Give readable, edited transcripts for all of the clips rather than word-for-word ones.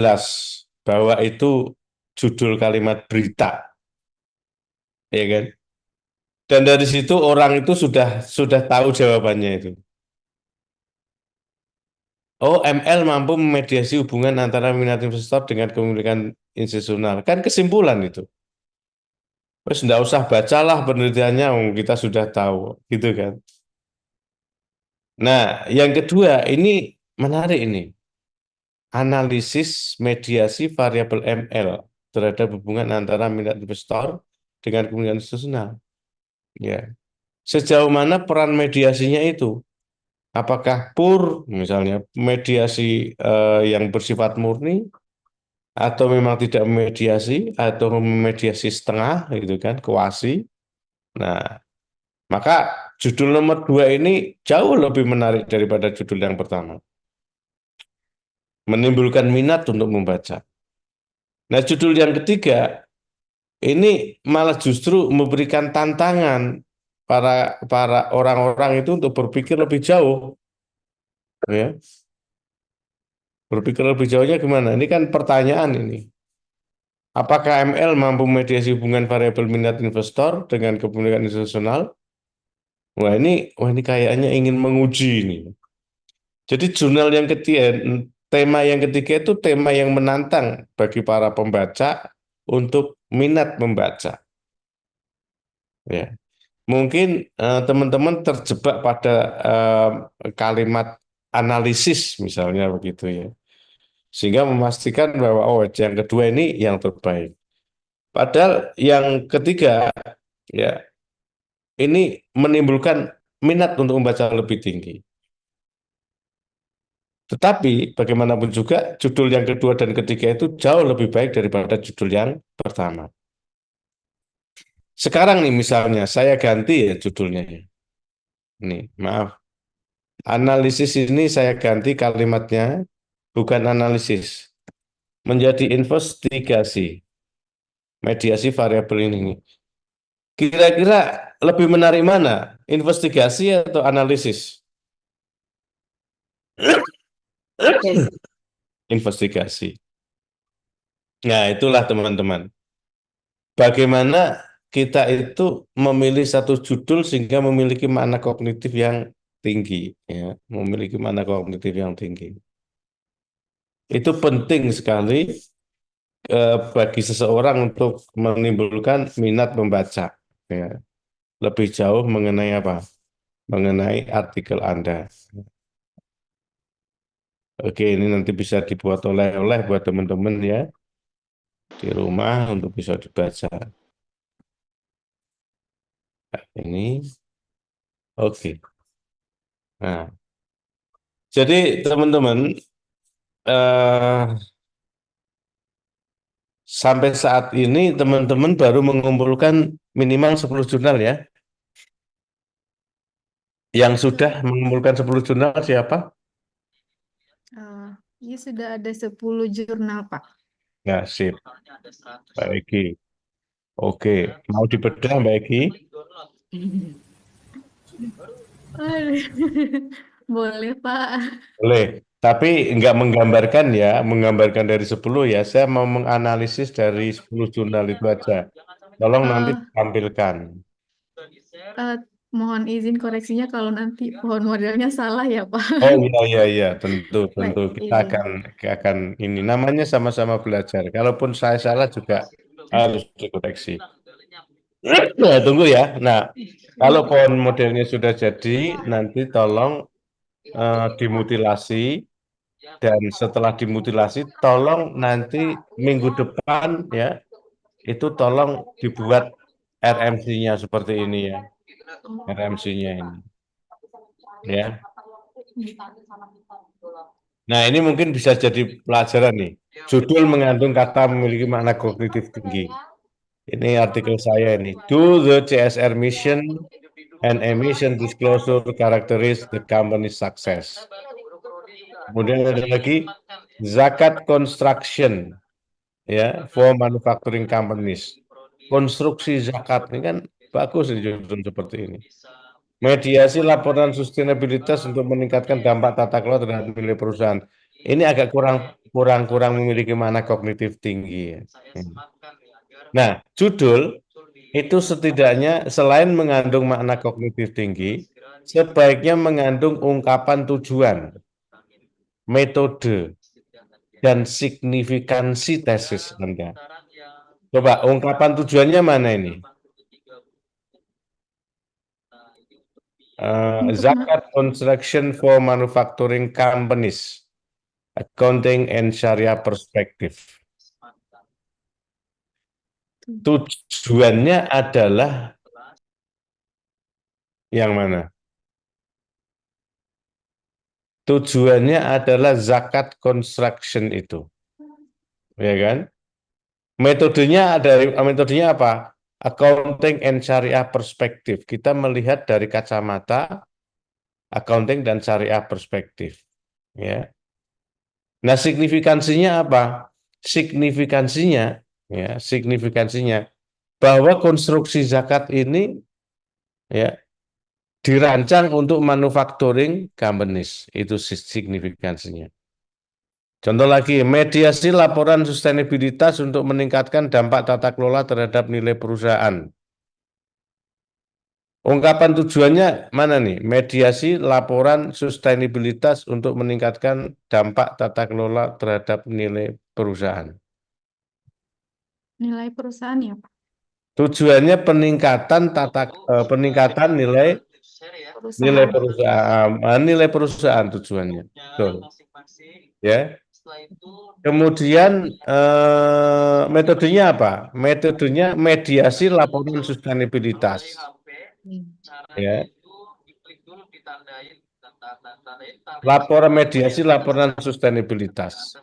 jelas bahwa itu judul kalimat berita, ya kan? Dan dari situ orang itu sudah tahu jawabannya itu. Oh, ML mampu memediasi hubungan antara minat investor dengan kepemilikan institusional. Kan kesimpulan itu. Terus nggak usah bacalah penelitiannya, kita sudah tahu, gitu kan. Nah, yang kedua ini menarik ini, analisis mediasi variabel ML terhadap hubungan antara minat investor dengan kepemilikan institusional. Ya, sejauh mana peran mediasinya itu? Apakah pur, misalnya mediasi yang bersifat murni, atau memang tidak memediasi, atau memediasi setengah, gitu kan, kuasi. Nah, maka judul nomor dua ini jauh lebih menarik daripada judul yang pertama. Menimbulkan minat untuk membaca. Nah, judul yang ketiga ini malah justru memberikan tantangan para para orang-orang itu untuk berpikir lebih jauh, ya. Berpikir lebih jauhnya gimana? Ini kan pertanyaan ini. Apakah ML mampu mediasi hubungan variabel minat investor dengan kepemilikan institusional? Wah ini kayaknya ingin menguji ini. Jadi jurnal yang ketiga, tema yang ketiga itu tema yang menantang bagi para pembaca untuk minat membaca. Ya, mungkin teman-teman terjebak pada kalimat analisis misalnya begitu ya, sehingga memastikan bahwa oh yang kedua ini yang terbaik. Padahal yang ketiga ya ini menimbulkan minat untuk membaca lebih tinggi. Tetapi bagaimanapun juga judul yang kedua dan ketiga itu jauh lebih baik daripada judul yang pertama. Sekarang nih misalnya saya ganti ya judulnya. Nih, maaf. Analisis ini saya ganti kalimatnya bukan analisis, menjadi investigasi, mediasi variabel ini. Kira-kira lebih menarik mana? Investigasi atau analisis? Investigasi. Nah, itulah teman-teman. Bagaimana kita itu memilih satu judul sehingga memiliki makna kognitif yang tinggi, ya, memiliki makna kognitif yang tinggi. Itu penting sekali bagi seseorang untuk menimbulkan minat membaca, ya. Lebih jauh mengenai apa? Mengenai artikel Anda. Oke, ini nanti bisa dibuat oleh-oleh buat teman-teman ya di rumah untuk bisa dibaca. Nah, ini oke. Nah, jadi teman-teman eh, sampai saat ini teman-teman baru mengumpulkan minimal 10 jurnal ya. Yang sudah Betul. mengumpulkan 10 jurnal siapa? Eh, ini sudah ada 10 jurnal, Pak. Nah, sip. Mbak Egi. Oke, mau dibedah Mbak Egi? Aduh. Boleh, Pak. Boleh. Tapi nggak menggambarkan ya, menggambarkan dari 10 ya. Saya mau menganalisis dari 10 jurnal itu aja. Tolong nanti Eh, tampilkan. eh, mohon izin koreksinya kalau nanti pohon modelnya salah ya, Pak. Oh iya iya iya, tentu tentu Baik, kita akan izin. akan ini namanya sama-sama belajar. Kalaupun saya salah juga harus dikoreksi. Nah, tunggu ya. Nah, kalau pohon modelnya sudah jadi, nanti tolong dimutilasi dan setelah dimutilasi, tolong nanti minggu depan ya, itu tolong dibuat RMC-nya seperti ini ya, RMC-nya ini ya. Nah, ini mungkin bisa jadi pelajaran nih. Judul mengandung kata memiliki makna kognitif tinggi. Ini artikel saya ini. Do the CSR mission and emission disclosure characterize the company success. Kemudian ada lagi zakat construction ya for manufacturing companies. Konstruksi zakat ini kan bagus ini judul seperti ini. Mediasi laporan sustainabilitas untuk meningkatkan dampak tata kelola terhadap nilai perusahaan. Ini agak kurang kurang-kurang memiliki mana kognitif tinggi. Nah, judul itu setidaknya selain mengandung makna kognitif tinggi, sebaiknya mengandung ungkapan tujuan, metode, dan signifikansi tesis Anda. Coba ungkapan tujuannya mana ini? Zakat construction for manufacturing companies, accounting and Sharia perspective. Tujuannya adalah yang mana? Tujuannya adalah zakat construction itu, ya kan? Metodenya apa? Accounting and Syariah perspective. Kita melihat dari kacamata accounting dan syariah perspektif. Ya. Nah, signifikansinya apa? Signifikansinya bahwa konstruksi zakat ini ya dirancang untuk manufacturing companies. Itu signifikansinya. Contoh lagi, mediasi laporan sustainabilitas untuk meningkatkan dampak tata kelola terhadap nilai perusahaan. Ungkapan tujuannya mana nih? Mediasi laporan sustainabilitas untuk meningkatkan dampak tata kelola terhadap nilai perusahaan. Nilai perusahaan ya, Pak? Tujuannya peningkatan nilai Perusahaan. perusahaan tujuannya. Betul. Ya. Kemudian metodenya apa? Metodenya mediasi laporan sustainabilitas. Ya. Laporan sustainabilitas.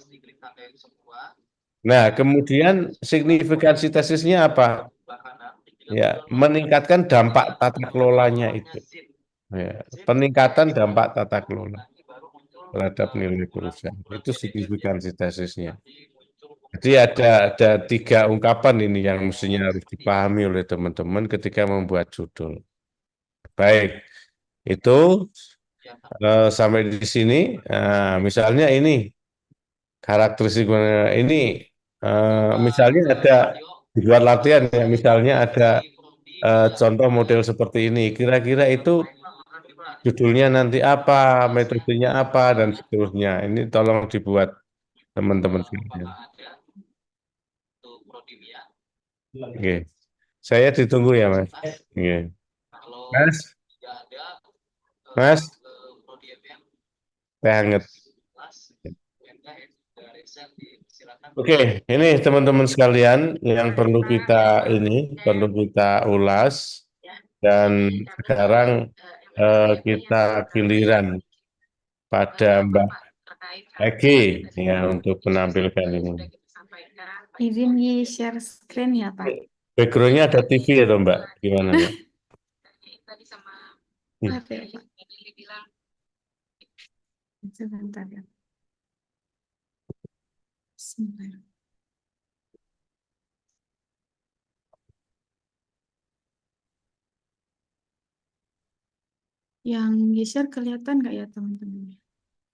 Nah, kemudian signifikansi tesisnya apa? Ya, meningkatkan dampak tata kelolanya itu. Ya, peningkatan dampak tata kelola terhadap nilai perusahaan. Itu signifikansi tesisnya. Jadi ada 3 ungkapan ini yang mestinya harus dipahami oleh teman-teman ketika membuat judul. Baik, itu sampai di sini. Misalnya ini karakteristik ini, misalnya ada dibuat latihan ya, misalnya ada contoh model seperti ini. Kira-kira itu judulnya nanti apa, metodenya apa, dan seterusnya. Ini tolong dibuat teman-teman sekalian. Oke. Saya ditunggu ya, Mas. Oke. Mas, Mas, teh hangat. Oke, ini teman-teman sekalian yang perlu kita ulas, dan sekarang kita giliran pada Mbak Egi ya untuk menampilkan ini. Izin di share screen ya, Pak? Backgroundnya ada TV atau Mbak? Gimana Mbak? Oke, Pak. Sebentar ya. Sebentar. Yang di-share kelihatan nggak ya, teman-teman?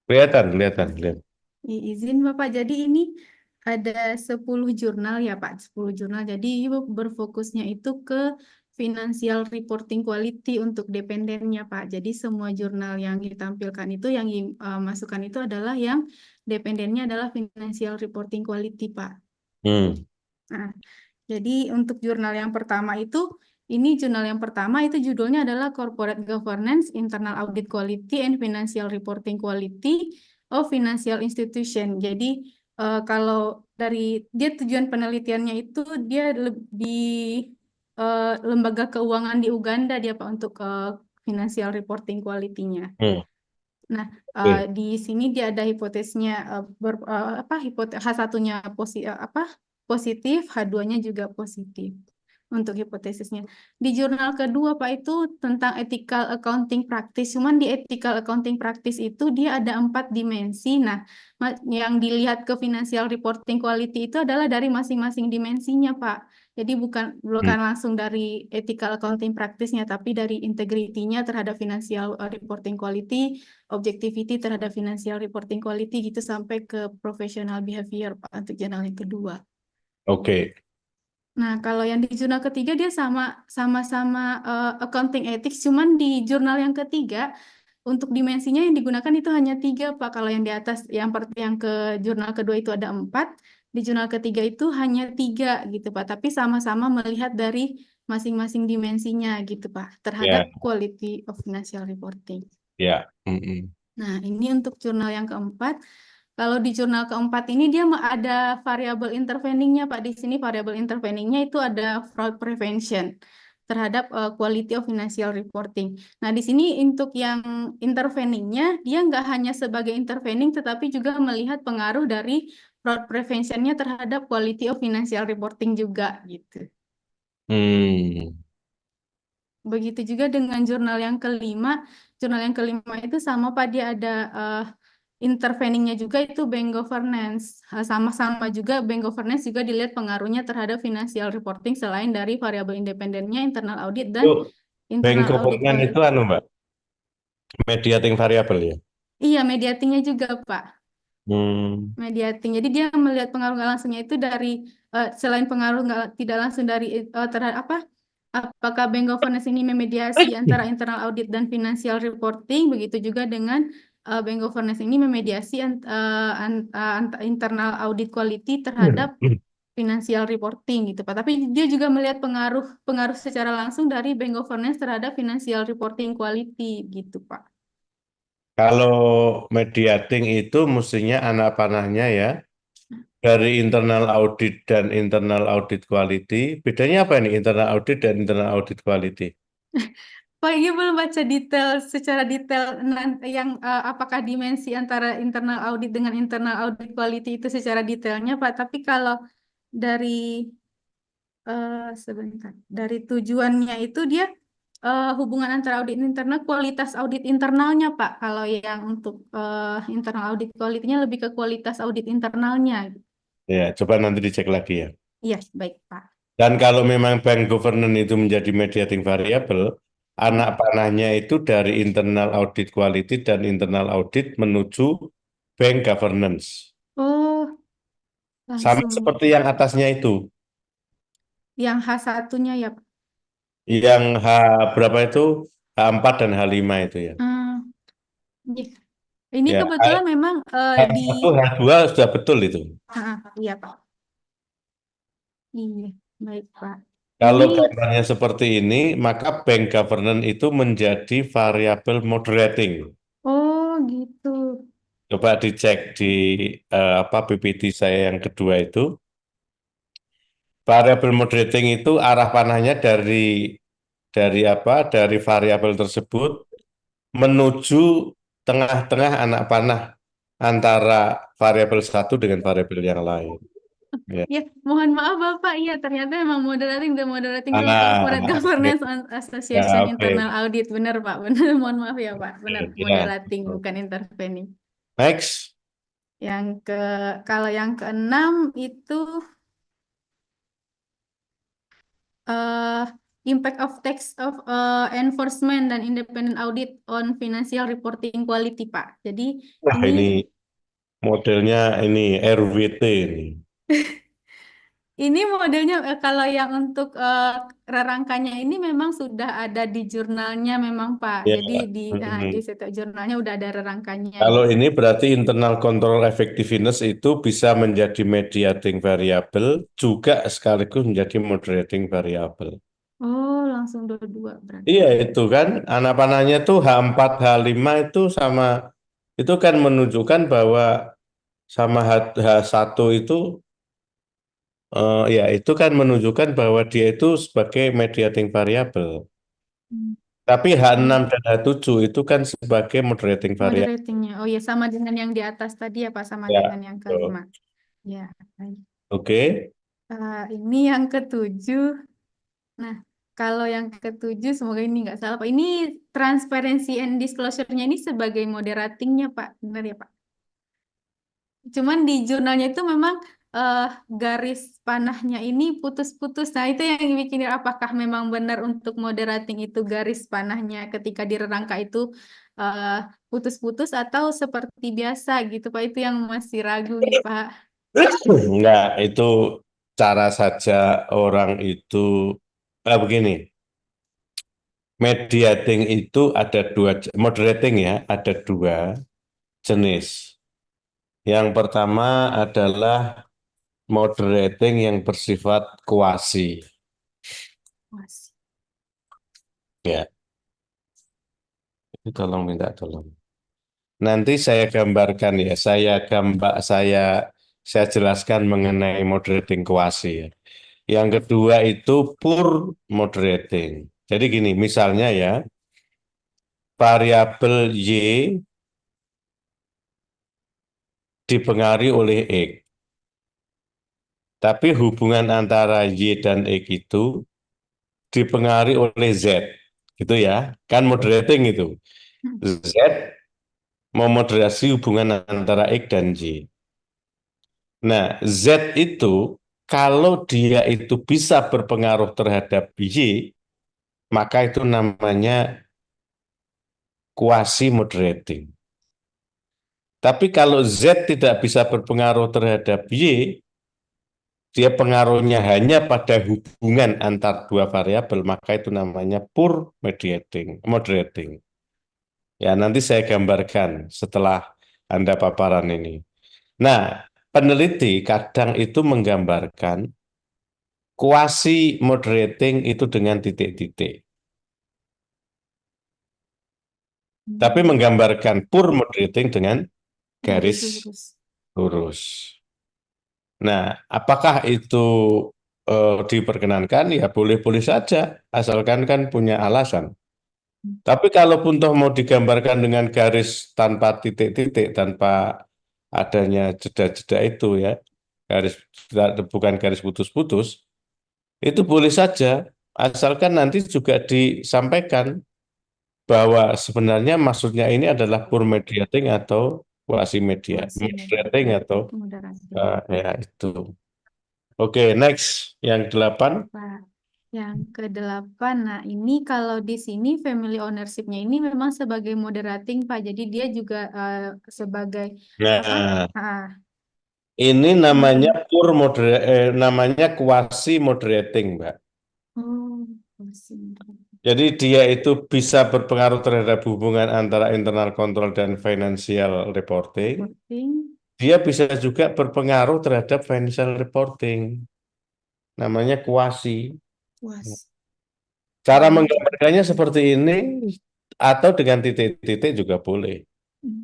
Kelihatan. Izin Bapak, jadi ini ada 10 jurnal ya Pak, 10 jurnal. Jadi berfokusnya itu ke financial reporting quality untuk dependennya Pak. Jadi semua jurnal yang ditampilkan itu, yang dimasukkan itu adalah yang dependennya adalah financial reporting quality Pak. Nah, jadi untuk jurnal yang pertama itu, jurnal yang pertama itu judulnya adalah Corporate Governance, Internal Audit Quality, and Financial Reporting Quality of Financial Institution. Jadi kalau dari dia tujuan penelitiannya itu dia di lembaga keuangan di Uganda dia Pak untuk Financial Reporting Quality-nya. Nah, di sini dia ada hipotesnya H1-nya positif, H2-nya juga positif. untuk hipotesisnya. Di jurnal kedua Pak itu tentang ethical accounting practice. Cuman di ethical accounting practice itu dia ada 4 dimensi. Nah, yang dilihat ke financial reporting quality itu adalah dari masing-masing dimensinya Pak. Jadi bukan Hmm. bukan langsung dari ethical accounting practice-nya, tapi dari integrity-nya terhadap financial reporting quality, objectivity terhadap financial reporting quality gitu sampai ke professional behavior Pak untuk jurnal yang kedua. Oke. Nah, kalau yang di jurnal ketiga dia sama-sama accounting ethics, cuman di jurnal yang ketiga untuk dimensinya yang digunakan itu hanya 3, Pak. Kalau yang di atas, yang ke jurnal kedua itu ada 4, di jurnal ketiga itu hanya 3 gitu, Pak. Tapi sama-sama melihat dari masing-masing dimensinya gitu, Pak, terhadap Ya, quality of financial reporting. ya. Mm-mm. Nah, ini untuk jurnal yang keempat. Kalau di jurnal keempat ini dia ada variabel interveningnya, Pak. Di sini variabel interveningnya itu ada fraud prevention terhadap quality of financial reporting. Nah, di sini untuk yang interveningnya, dia nggak hanya sebagai intervening, tetapi juga melihat pengaruh dari fraud preventionnya terhadap quality of financial reporting juga, gitu. Hmm. Begitu juga dengan jurnal yang kelima. Jurnal yang kelima itu sama Pak, dia ada interveningnya juga itu bank governance. Sama-sama juga bank governance juga dilihat pengaruhnya terhadap financial reporting selain dari variabel independennya, internal audit, dan Itu bank internal audit governance itu quality. anu Mbak, mediating variable ya. Iya, mediatingnya juga Pak. Hmm. Mediating. Jadi dia melihat pengaruh nggak langsungnya itu dari selain pengaruh nggak tidak langsung dari terhadap apa? Apakah bank governance ini memediasi antara internal audit dan financial reporting? Begitu juga dengan bank governance ini memediasi internal audit quality terhadap financial reporting gitu Pak. Tapi dia juga melihat pengaruh pengaruh secara langsung dari bank governance terhadap financial reporting quality gitu Pak. Kalau mediating itu mestinya anak panahnya ya dari internal audit dan internal audit quality. Bedanya apa ini internal audit dan internal audit quality? Pak ini belum baca detail secara detail yang apakah dimensi antara internal audit dengan internal audit quality itu secara detailnya Pak. Tapi kalau dari sebentar dari tujuannya itu dia hubungan antara audit internal kualitas audit internalnya Pak. Kalau yang untuk internal audit quality-nya lebih ke kualitas audit internalnya. Ya, coba nanti dicek lagi ya. Iya, baik Pak. Dan kalau memang bank governance itu menjadi mediating variable, anak panahnya itu dari internal audit quality dan internal audit menuju bank governance. Oh, Sama langsung seperti yang atasnya itu. yang H1-nya ya Pak. Yang H berapa itu? H4 dan H5 itu ya. Hmm, iya. Ini Ya, kebetulan memang di H1, H2 sudah betul itu. iya Pak. Iya, baik Pak. Ini Kalau gambarnya seperti ini, maka bank governance itu menjadi variabel moderating. oh gitu. Coba dicek di apa PPT saya yang kedua itu. Variabel moderating itu arah panahnya dari apa? Dari variabel tersebut menuju tengah-tengah anak panah antara variabel satu dengan variabel yang lain. Ya, Ya, mohon maaf Bapak. Iya, ternyata memang moderating the moderating role corporate ah, oke. governance Ya, association internal oke. audit. Benar Pak, benar. Mohon maaf ya Pak. Benar, Ya. moderating bukan intervening. Next. Yang ke kalau yang keenam itu eh impact of tax of enforcement dan independent audit on financial reporting quality Pak. Jadi Wah, ini ini modelnya ini RWT ini. ini modelnya kalau yang untuk rerangkanya ini memang sudah ada di jurnalnya memang Pak. Ya. Jadi di Mm-mm. setiap jurnalnya udah ada rerangkanya Kalau gitu. ini berarti internal control effectiveness itu bisa menjadi mediating variable juga sekaligus menjadi moderating variable. Oh, langsung dua-dua berarti. Iya itu kan anak panahnya tuh H4 H5 itu sama itu kan menunjukkan bahwa sama H1 itu ya itu kan menunjukkan bahwa dia itu sebagai mediating variable. Hmm. Tapi Oh, H6 dan H7 itu kan sebagai moderating variable. moderatingnya. Oh ya, sama dengan yang di atas tadi ya Pak, sama dengan Ya, yang kelima. betul. Ya, baik. Oke. Ini yang ketujuh. Nah, kalau yang ketujuh, semoga ini nggak salah, Pak. Ini transparency and disclosure-nya ini sebagai moderatingnya, Pak. Benar ya, Pak? Cuman di jurnalnya itu memang eh, garis panahnya ini putus-putus. Nah, itu yang bikin apakah memang benar untuk moderating itu garis panahnya ketika di rangka itu eh, putus-putus atau seperti biasa gitu, Pak. Itu yang masih ragu nih, Pak. Enggak, itu cara saja orang itu begini. Mediating itu ada dua, moderating ya, ada dua jenis. Yang pertama adalah moderating yang bersifat kuasi. Mas. Ya, itu tolong minta tolong. Nanti saya gambarkan ya, saya jelaskan mengenai moderating kuasi ya. Yang kedua itu pure moderating. Jadi gini, misalnya ya, variabel Y dipengaruhi oleh X. Tapi hubungan antara Y dan X itu dipengaruhi oleh Z. Gitu ya. Kan moderating itu. Z memoderasi hubungan antara X dan Y. Nah, Z itu kalau dia itu bisa berpengaruh terhadap Y, maka itu namanya quasi moderating. Tapi kalau Z tidak bisa berpengaruh terhadap Y, dia pengaruhnya hanya pada hubungan antar dua variabel, maka itu namanya pure moderating. Ya, nanti saya gambarkan setelah Anda paparan ini. Nah, peneliti kadang itu menggambarkan quasi moderating itu dengan titik-titik, tapi Hmm. menggambarkan pure moderating dengan Garis garis lurus. lurus. Nah, apakah itu diperkenankan? Ya boleh-boleh saja, asalkan kan punya alasan. Tapi kalaupun toh mau digambarkan dengan garis tanpa titik-titik, tanpa adanya jeda-jeda itu ya, garis bukan garis putus-putus, itu boleh saja, asalkan nanti juga disampaikan bahwa sebenarnya maksudnya ini adalah pure mediating atau quasi media, Quasi moderating atau moderating. ya itu. Oke, next yang 8. Pak. Yang kedelapan, nah ini kalau di sini family ownership-nya ini memang sebagai moderating, Pak. Jadi dia juga sebagai apa? Nah, Ah, ini namanya mm-mm. namanya quasi moderating, Mbak. Oh, quasi moderating. Jadi dia itu bisa berpengaruh terhadap hubungan antara internal control dan financial reporting. Reporting, Dia bisa juga berpengaruh terhadap financial reporting. Namanya quasi. was. Cara Oh, menggambarkannya seperti ini atau dengan titik-titik juga boleh. mm.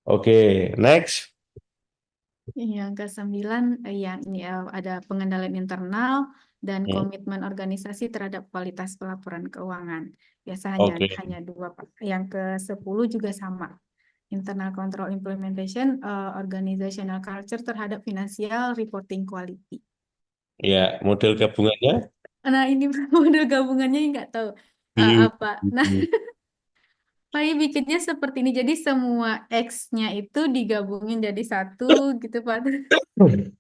Oke, next. Yang kesembilan, yang ini ada pengendalian internal dan Hmm, komitmen organisasi terhadap kualitas pelaporan keuangan. Biasanya Oke, hanya dua, Pak. Yang ke-10 juga sama. Internal control implementation, organizational culture terhadap financial reporting quality. ya model gabungannya. Nah, ini model gabungannya nggak tahu apa. Nah, Pak bikinnya seperti ini. Jadi semua X-nya itu digabungin jadi satu gitu, Pak.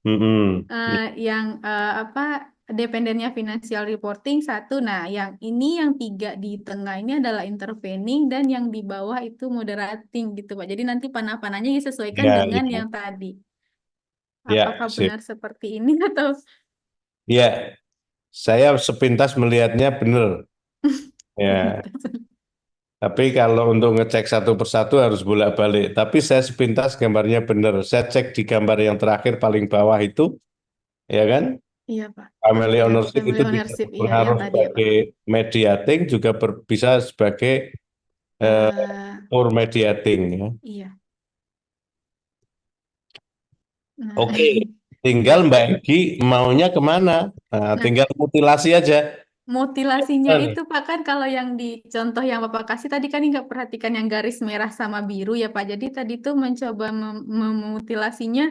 Mm-mm. Yang apa dependennya financial reporting satu. Nah, yang ini yang tiga di tengah ini adalah intervening dan yang di bawah itu moderating gitu, Pak. Jadi nanti panah-panahnya disesuaikan Ya, dengan ya, yang tadi. ya, Apakah sip. benar seperti ini atau Ya, saya sepintas melihatnya benar. Ya, sepintas? tapi kalau untuk ngecek satu persatu harus bolak-balik. Tapi saya sepintas gambarnya benar. Saya cek di gambar yang terakhir paling bawah itu, ya kan? Iya, Pak. Family Yang ownership family itu bisa ownership, iya, yang berpengaruh tadi ya, Pak. sebagai mediating, juga bisa sebagai eh, Eh, for mediating. Ya. iya. Nah, Oke, tinggal Mbak Egi maunya kemana? Nah, nah, tinggal mutilasi aja. motivasinya Nah, itu Pak kan kalau yang di contoh yang Bapak kasih tadi kan nggak perhatikan yang garis merah sama biru ya Pak. Jadi tadi tuh mencoba memutilasinya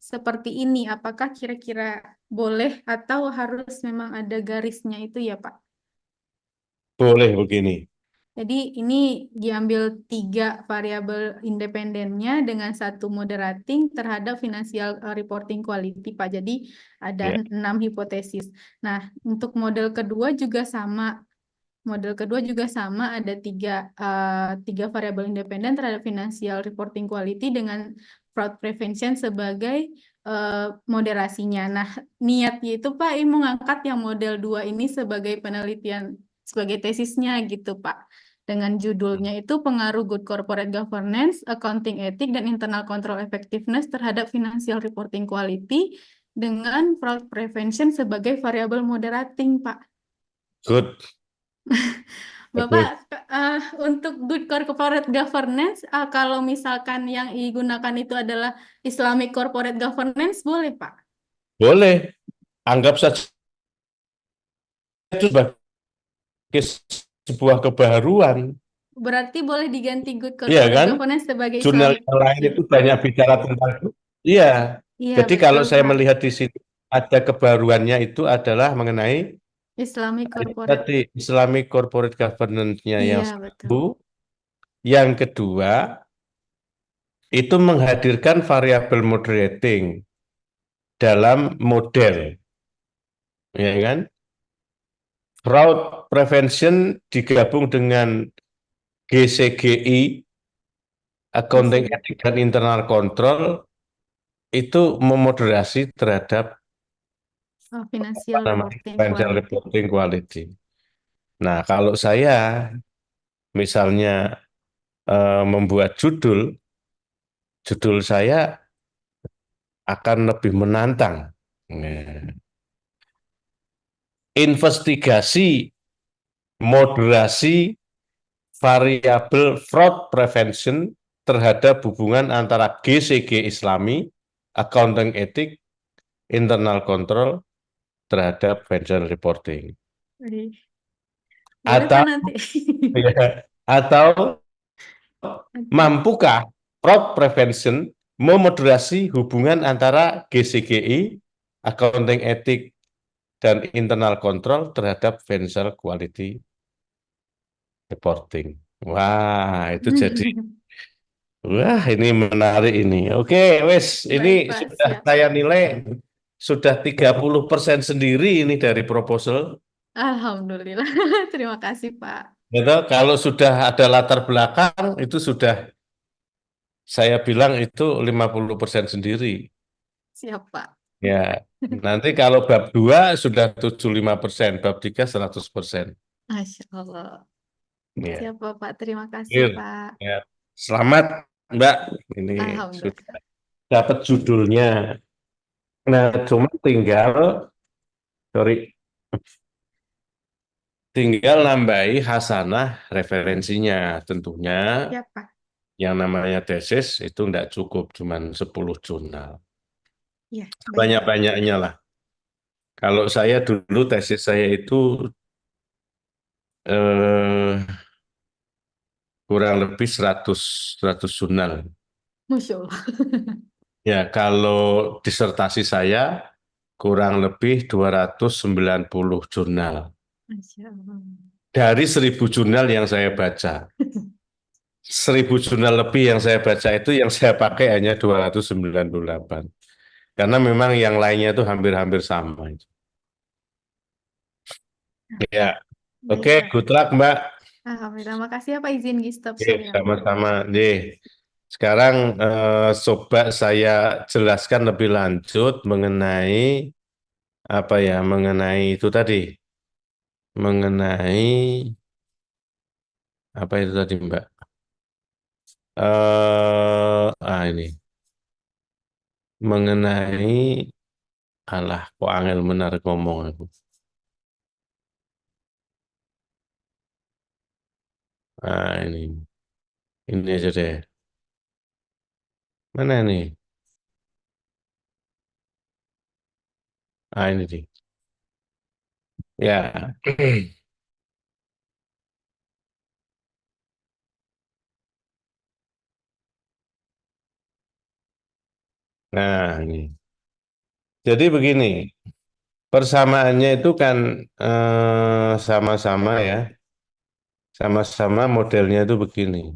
seperti ini, apakah kira-kira boleh atau harus memang ada garisnya itu ya, Pak? Boleh begini. Jadi ini diambil tiga variabel independennya dengan satu moderating terhadap financial reporting quality, Pak. Jadi ada Ya. 6 hipotesis. Nah, untuk model kedua juga sama. Model kedua juga sama, ada tiga variabel independen terhadap financial reporting quality dengan fraud prevention sebagai moderasinya. Nah, niatnya itu Pak, ini mengangkat yang model 2 ini sebagai penelitian, sebagai tesisnya gitu Pak. Dengan judulnya itu pengaruh good corporate governance, accounting ethic, dan internal control effectiveness terhadap financial reporting quality dengan fraud prevention sebagai variabel moderating Pak. Good. Bapak, Bagus. untuk good corporate governance, kalau misalkan yang digunakan itu adalah Islamic corporate governance, boleh, Pak? Boleh. Anggap saja itu sebagai sebuah kebaruan. Berarti boleh diganti good Iya corporate kan? governance sebagai Jurnal Islamic. yang lain Iya, itu banyak bicara tentang itu. Iya. iya, Jadi kalau betul, saya Pak. melihat di sini ada kebaruannya itu adalah mengenai Islamic corporate. tadi Islamic corporate governance-nya yang Iya, betul. satu. Yang kedua, itu menghadirkan variabel moderating dalam model, ya kan? Fraud prevention digabung dengan GCGI, Accounting ICG. Ethics dan Internal Control, itu memoderasi terhadap apa Financial namanya reporting financial quality. reporting quality. Nah, kalau saya misalnya membuat judul, judul saya akan lebih menantang. Nah, investigasi moderasi variabel fraud prevention terhadap hubungan antara GCG Islami, accounting ethic, internal control terhadap financial reporting. Jadi, boleh, Pak, Atau nanti. ya, atau Oke. mampukah fraud prevention memoderasi hubungan antara GCGI, accounting ethic, dan internal control terhadap financial quality reporting. Wah, itu jadi wah, ini menarik ini. Oke, wes, ini Baik, Pak, sudah siap. saya nilai sudah 30% sendiri ini dari proposal. Alhamdulillah. Terima kasih, Pak. Gitu. Kalau sudah ada latar belakang itu sudah saya bilang itu 50% sendiri. Siap, Pak. Ya, nanti kalau bab 2 sudah 75%, bab 3 100%. Masya Allah. Ya, Siap, Bapak. Terima kasih, clear. Pak. Ya. Selamat, Mbak. Ini sudah Alhamdulillah. dapat judulnya. Nah, cuma sorry, tinggal nambahi hasanah referensinya. Tentunya Siap, Pak. yang namanya tesis itu enggak cukup, cuman 10 jurnal. Ya, baik, Pak. Banyak-banyaknya lah. Kalau saya dulu tesis saya itu eh, kurang lebih 100 jurnal. Masya Allah. Ya, kalau disertasi saya kurang lebih 290 jurnal. Masya Allah. Dari 1.000 jurnal yang saya baca. 1.000 jurnal lebih yang saya baca itu yang saya pakai hanya 298. Karena memang yang lainnya itu hampir-hampir sama. Ya, Baik, oke, Pak. good luck, Mbak. Alhamdulillah. Makasih ya, Pak. Izin di stop Oke, saya, Pak. sama-sama. Nih, sekarang coba saya jelaskan lebih lanjut mengenai apa ya, mengenai itu tadi, mengenai apa itu tadi, Mbak? Ini mengenai alah, kok angel menarik ngomong aku. Ini aja deh. Mana nih? Ini deh. Ya, Nah, ini. Jadi begini, persamaannya itu kan sama-sama ya, sama-sama modelnya itu begini.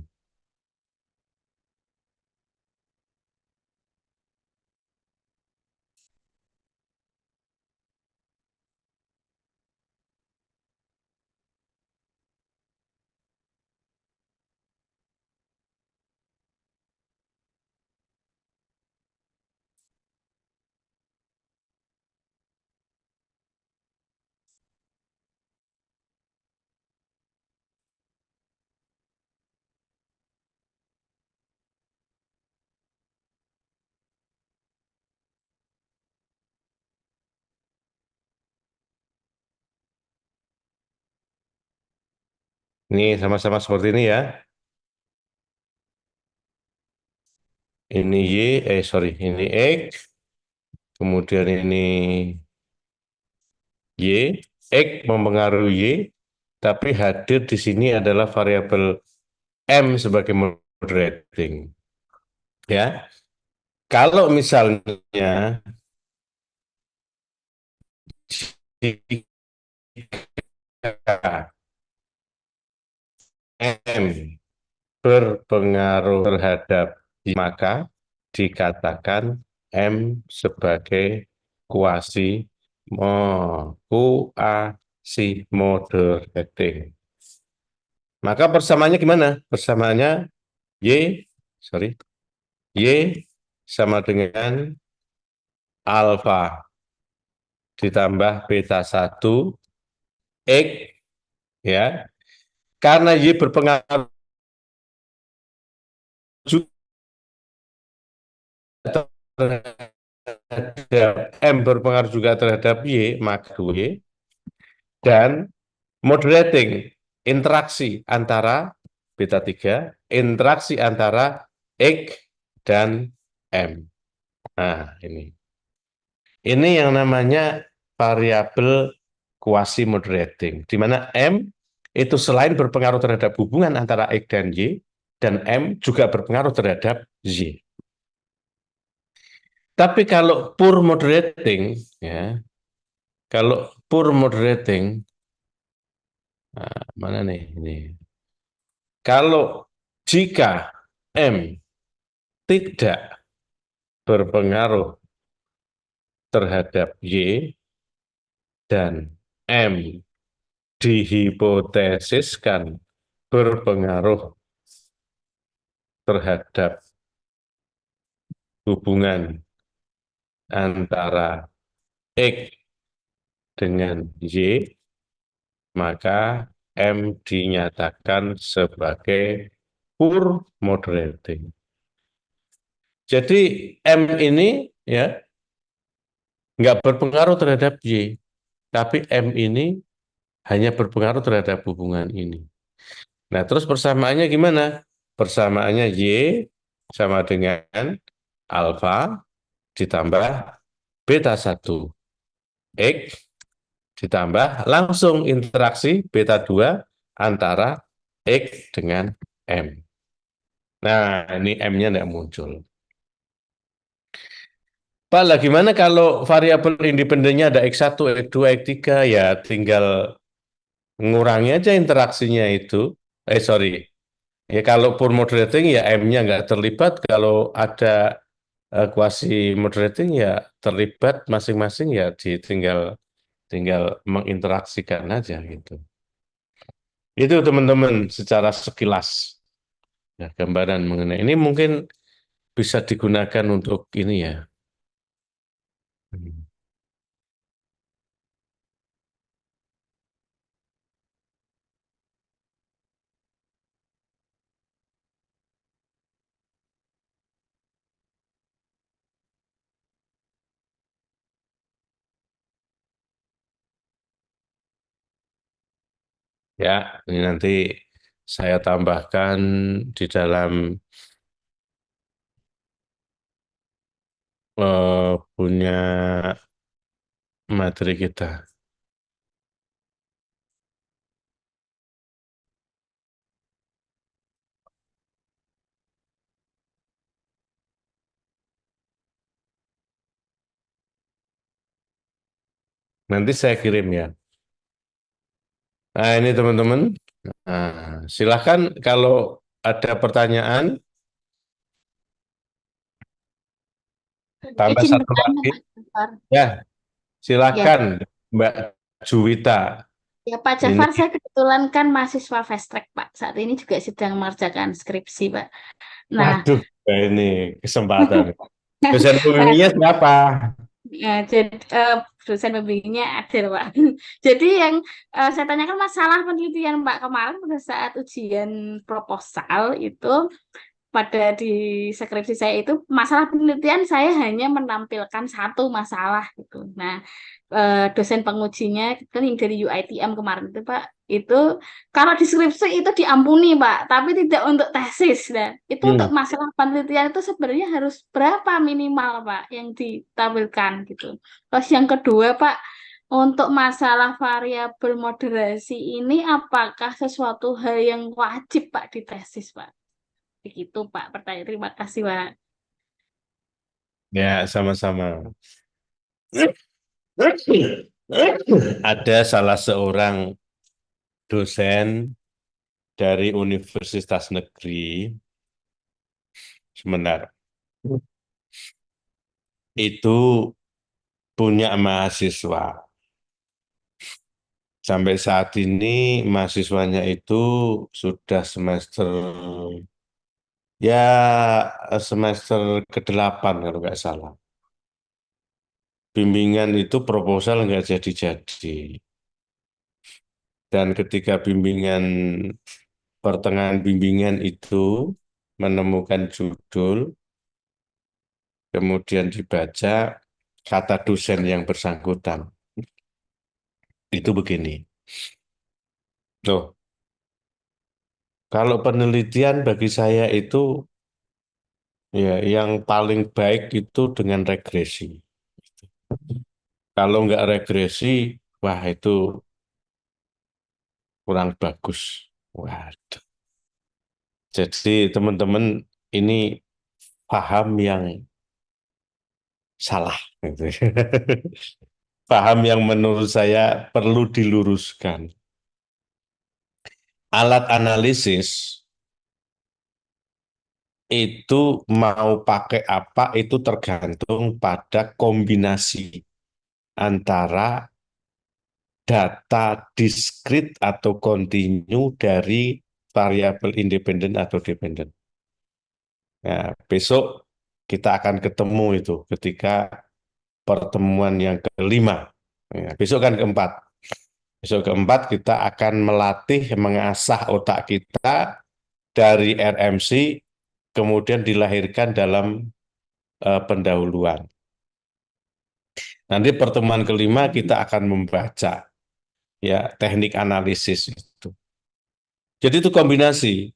Ini sama-sama seperti ini ya. Ini Y, sorry, ini X, kemudian ini Y, X mempengaruhi Y, tapi hadir di sini adalah variabel M sebagai moderating. Ya, kalau misalnya jika M berpengaruh terhadap Y, maka dikatakan M sebagai kuasi kuasi moderating. Maka persamaannya gimana? Persamaannya Y, sorry, Y sama dengan alfa ditambah beta satu X ya. Karena Y berpengaruh juga terhadap M berpengaruh juga terhadap Y, maka Y dan moderating interaksi antara beta 3, interaksi antara X dan M. Nah, ini. Ini yang namanya variabel quasi moderating, di mana M itu selain berpengaruh terhadap hubungan antara X dan M juga berpengaruh terhadap Y. Tapi kalau pure moderating, ya, kalau pure moderating, nah, mana nih ini? Kalau jika M tidak berpengaruh terhadap Y dan M dihipotesiskan berpengaruh terhadap hubungan antara X dengan Y, maka M dinyatakan sebagai pure moderating. Jadi M ini ya nggak berpengaruh terhadap Y, tapi M ini hanya berpengaruh terhadap hubungan ini. Nah, terus persamaannya gimana? Persamaannya Y sama dengan alfa ditambah beta satu X ditambah langsung interaksi beta 2 antara X dengan M. Nah, ini M-nya tidak muncul. Pak, lah gimana kalau variabel independennya ada X1, X2, X3, ya tinggal ngurangi aja interaksinya itu. Sorry. Ya kalau pure moderating ya M-nya nggak terlibat, kalau ada quasi moderating ya terlibat masing-masing ya tinggal tinggal menginteraksikan aja gitu. Itu teman-teman secara sekilas ya, gambaran mengenai ini mungkin bisa digunakan untuk ini ya. Hmm. Ya, ini nanti saya tambahkan di dalam punya materi kita. Nanti saya kirim ya. Nah, ini teman-teman. Nah, silakan kalau ada pertanyaan, tambah Izin satu bertanya lagi. Pak Jafar. Ya, Ya, silakan Mbak Juwita. ya Pak Ini, Jafar, saya kebetulan kan mahasiswa fast track Pak. Saat ini juga sedang mengerjakan skripsi Pak. Nah, waduh, ini kesempatan. Dosen pembimbingnya siapa? jadi dosen pembimbingnya Adil Pak. Jadi yang saya tanyakan masalah penelitian Pak kemarin pada saat ujian proposal itu, pada di skripsi saya itu masalah penelitian saya hanya menampilkan satu masalah gitu. Nah, dosen pengujinya kan yang dari UiTM kemarin itu Pak, itu kalau di skripsi itu diampuni Pak, tapi tidak untuk tesis. Nah, itu untuk Hmm. masalah penelitian itu sebenarnya harus berapa minimal Pak yang ditampilkan gitu. Terus yang kedua Pak, untuk masalah variabel moderasi ini apakah sesuatu hal yang wajib Pak di tesis Pak? Begitu Pak pertanyaan. Terima kasih Pak. Ya, sama-sama. Ada salah seorang dosen dari universitas negeri, sebentar, itu punya mahasiswa. Sampai saat ini mahasiswanya itu sudah semester, ya semester ke-8 kalau nggak salah. Bimbingan itu proposal nggak jadi-jadi. Dan ketika pertengahan bimbingan itu menemukan judul, kemudian dibaca kata dosen yang bersangkutan. Itu begini. Loh, kalau penelitian bagi saya itu ya yang paling baik itu dengan regresi. Kalau nggak regresi, wah itu kurang bagus. Waduh. Jadi teman-teman ini paham yang salah. Gitu. Paham yang menurut saya perlu diluruskan. Alat analisis itu mau pakai apa itu tergantung pada kombinasi antara data diskrit atau kontinu dari variabel independen atau dependen. Ya, besok kita akan ketemu itu ketika pertemuan yang kelima. Ya, besok kan keempat. Besok keempat kita akan melatih mengasah otak kita dari RMC kemudian dilahirkan dalam pendahuluan. Nanti pertemuan kelima kita akan membaca ya teknik analisis itu. Jadi itu kombinasi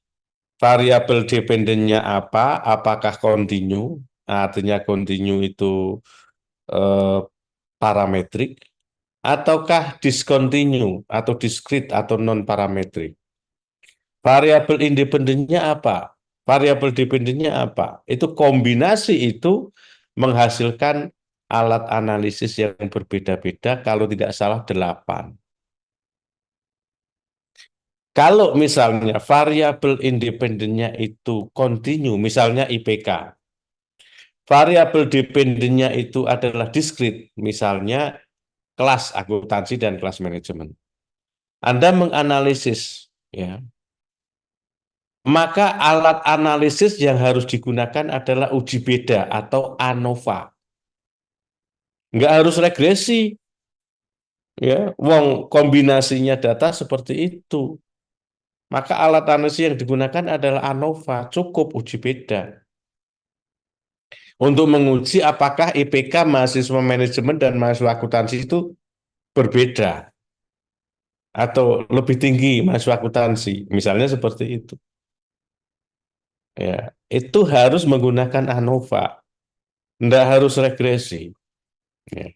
variabel dependennya apa, apakah kontinu, artinya kontinu itu eh, parametrik, ataukah discontinue atau diskrit atau non parametrik. Variabel independennya apa? Variabel dependennya apa? Itu kombinasi itu menghasilkan alat analisis yang berbeda-beda, kalau tidak salah 8. Kalau misalnya variabel independennya itu kontinu, misalnya IPK, variabel dependennya itu adalah diskrit, misalnya kelas akuntansi dan kelas manajemen. Anda menganalisis, ya, maka alat analisis yang harus digunakan adalah uji beda atau ANOVA. Nggak harus regresi, ya, wong kombinasinya data seperti itu. Maka alat analisis yang digunakan adalah ANOVA, cukup uji beda. Untuk menguji apakah IPK mahasiswa manajemen dan mahasiswa akuntansi itu berbeda atau lebih tinggi mahasiswa akuntansi, misalnya seperti itu. Ya, itu harus menggunakan ANOVA, tidak harus regresi. Ya.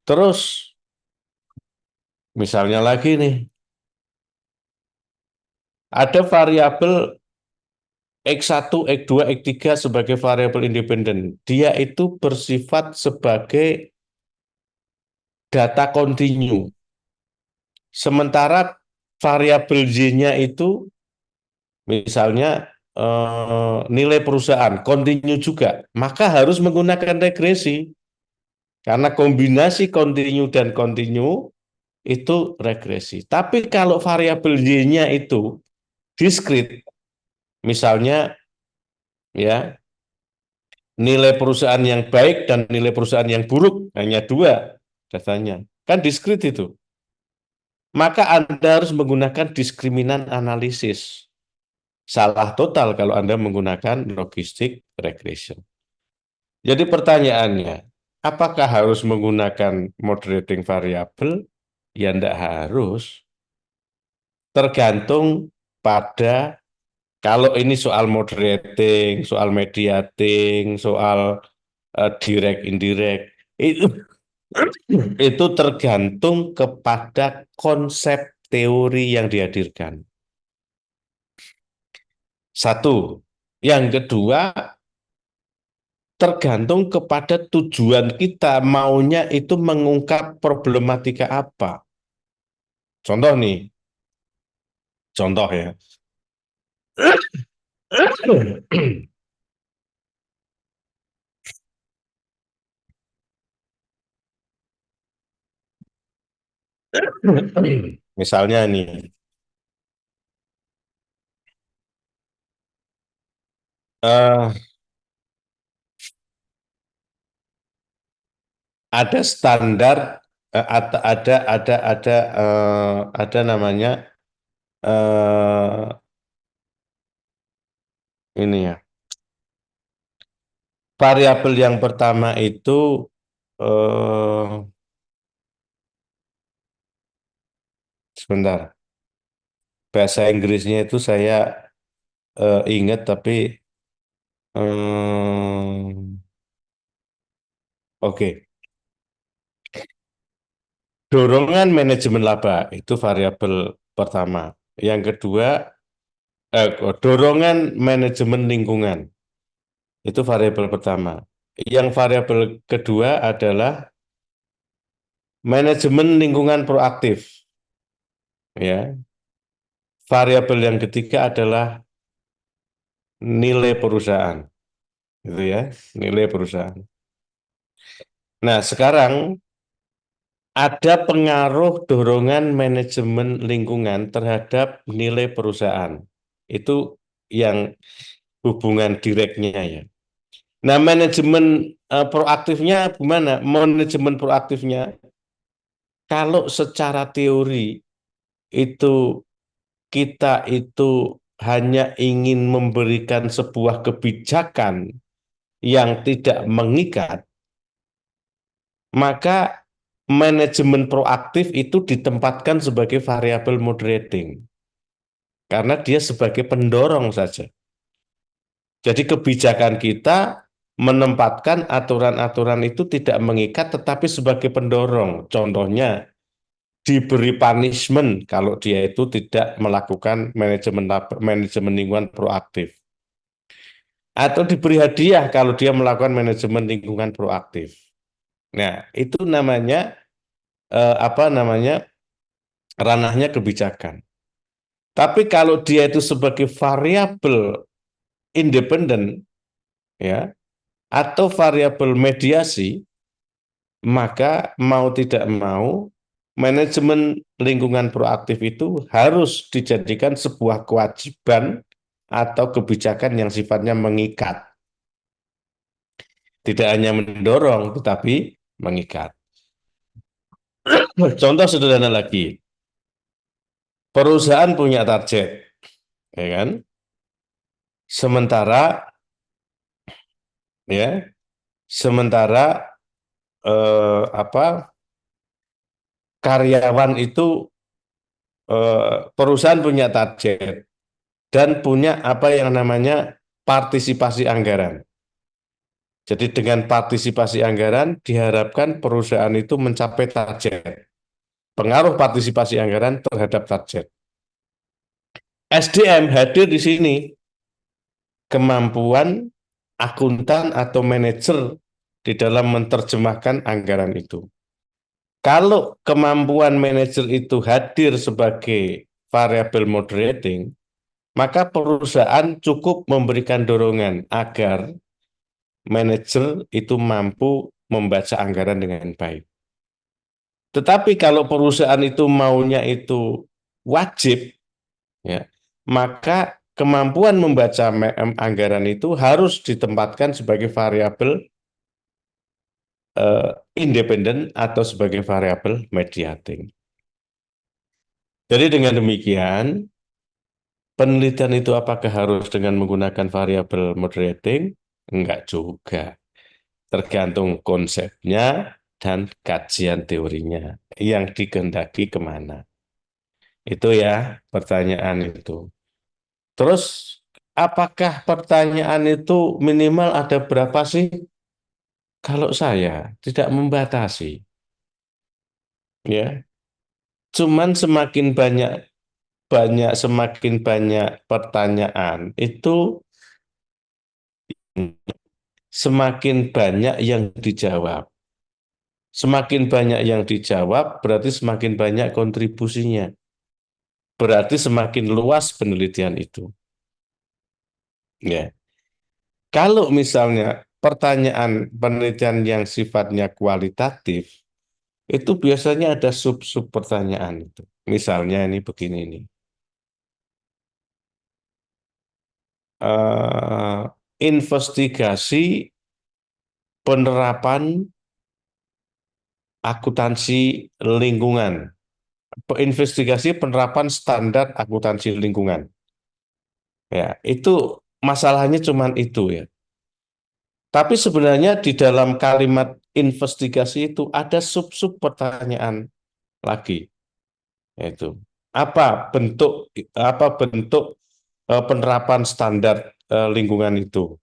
Terus, misalnya lagi nih, ada variabel X1, X2, X3 sebagai variabel independen. Dia itu bersifat sebagai data kontinu. Sementara variabel Y-nya itu misalnya nilai perusahaan kontinu juga, maka harus menggunakan regresi karena kombinasi kontinu dan kontinu itu regresi. Tapi kalau variabel Y-nya itu diskrit, misalnya ya nilai perusahaan yang baik dan nilai perusahaan yang buruk hanya dua datanya, kan diskrit itu. Maka Anda harus menggunakan diskriminan analisis. Salah total kalau Anda menggunakan logistik regression. Jadi pertanyaannya, apakah harus menggunakan moderating variable? Ya tidak harus. Tergantung pada kalau ini soal moderating, soal mediating, soal direct indirect itu tergantung kepada konsep teori yang dihadirkan. Satu. Yang kedua, tergantung kepada tujuan kita maunya itu mengungkap problematika apa. Contoh nih, contoh ya. Misalnya nih, eh, ada standar, ada namanya ini ya. Variabel yang pertama itu sebentar. Bahasa Inggrisnya itu saya ingat tapi oke. Dorongan manajemen laba itu variabel pertama. Yang kedua, dorongan manajemen lingkungan itu variabel pertama. Yang variabel kedua adalah manajemen lingkungan proaktif. Ya, variabel yang ketiga adalah nilai perusahaan, gitu ya, nilai perusahaan. Nah, sekarang ada pengaruh dorongan manajemen lingkungan terhadap nilai perusahaan. Itu yang hubungan direknya ya. Nah, manajemen proaktifnya gimana? Manajemen proaktifnya kalau secara teori itu kita itu hanya ingin memberikan sebuah kebijakan yang tidak mengikat, maka manajemen proaktif itu ditempatkan sebagai variabel moderating karena dia sebagai pendorong saja. Jadi kebijakan kita menempatkan aturan-aturan itu tidak mengikat tetapi sebagai pendorong. Contohnya diberi punishment kalau dia itu tidak melakukan manajemen lingkungan proaktif. Atau diberi hadiah kalau dia melakukan manajemen lingkungan proaktif. Nah, itu namanya apa namanya? Ranahnya kebijakan. Tapi kalau dia itu sebagai variabel independen ya atau variabel mediasi, maka mau tidak mau manajemen lingkungan proaktif itu harus dijadikan sebuah kewajiban atau kebijakan yang sifatnya mengikat. Tidak hanya mendorong, tetapi mengikat. Contoh sederhana lagi, perusahaan punya target, ya kan? Sementara, ya, sementara apa? Karyawan itu perusahaan punya target dan punya apa yang namanya partisipasi anggaran. Jadi dengan partisipasi anggaran diharapkan perusahaan itu mencapai target. Pengaruh partisipasi anggaran terhadap target. SDM hadir di sini. Kemampuan akuntan atau manajer di dalam menerjemahkan anggaran itu. Kalau kemampuan manajer itu hadir sebagai variabel moderating, maka perusahaan cukup memberikan dorongan agar manajer itu mampu membaca anggaran dengan baik. Tetapi kalau perusahaan itu maunya itu wajib, ya, maka kemampuan membaca anggaran itu harus ditempatkan sebagai variabel independen atau sebagai variabel mediating. Jadi dengan demikian, penelitian itu apakah harus dengan menggunakan variabel moderating? Enggak juga. Tergantung konsepnya dan kajian teorinya yang dikehendaki kemana. Itu ya pertanyaan itu. Terus apakah pertanyaan itu minimal ada berapa sih? Kalau saya tidak membatasi, ya. Cuman semakin banyak pertanyaan itu semakin banyak yang dijawab. Semakin banyak yang dijawab berarti semakin banyak kontribusinya. Berarti semakin luas penelitian itu. Ya. Kalau misalnya pertanyaan penelitian yang sifatnya kualitatif, itu biasanya ada sub-sub pertanyaan itu. Misalnya ini begini nih. Eh, investigasi penerapan akuntansi lingkungan. Investigasi penerapan standar akuntansi lingkungan. Ya, itu masalahnya cuman itu ya. Tapi sebenarnya di dalam kalimat investigasi itu ada sub-sub pertanyaan lagi, yaitu apa bentuk penerapan standar lingkungan itu.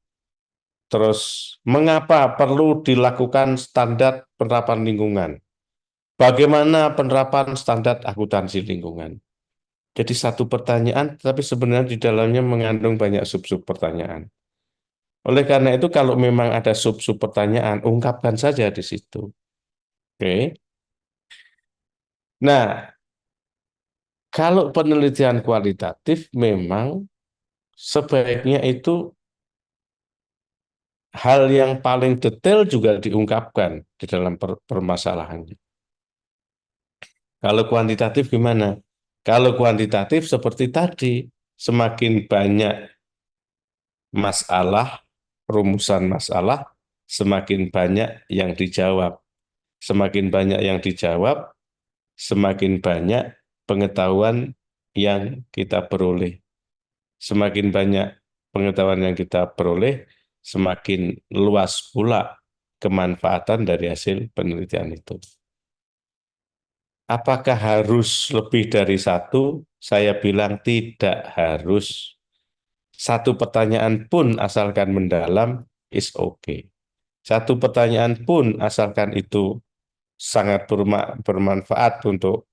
Terus mengapa perlu dilakukan standar penerapan lingkungan? Bagaimana penerapan standar akuntansi lingkungan? Jadi satu pertanyaan, tapi sebenarnya di dalamnya mengandung banyak sub-sub pertanyaan. Oleh karena itu, kalau memang ada sub-sub pertanyaan, ungkapkan saja di situ. Oke. Nah, kalau penelitian kualitatif memang sebaiknya itu hal yang paling detail juga diungkapkan di dalam permasalahannya. Kalau kuantitatif gimana? Kalau kuantitatif seperti tadi, semakin banyak masalah, rumusan masalah, semakin banyak yang dijawab. Semakin banyak yang dijawab, semakin banyak pengetahuan yang kita peroleh. Semakin banyak pengetahuan yang kita peroleh, semakin luas pula kemanfaatan dari hasil penelitian itu. Apakah harus lebih dari satu? Saya bilang tidak harus. Satu pertanyaan pun asalkan mendalam is okay. Satu pertanyaan pun asalkan itu sangat bermanfaat untuk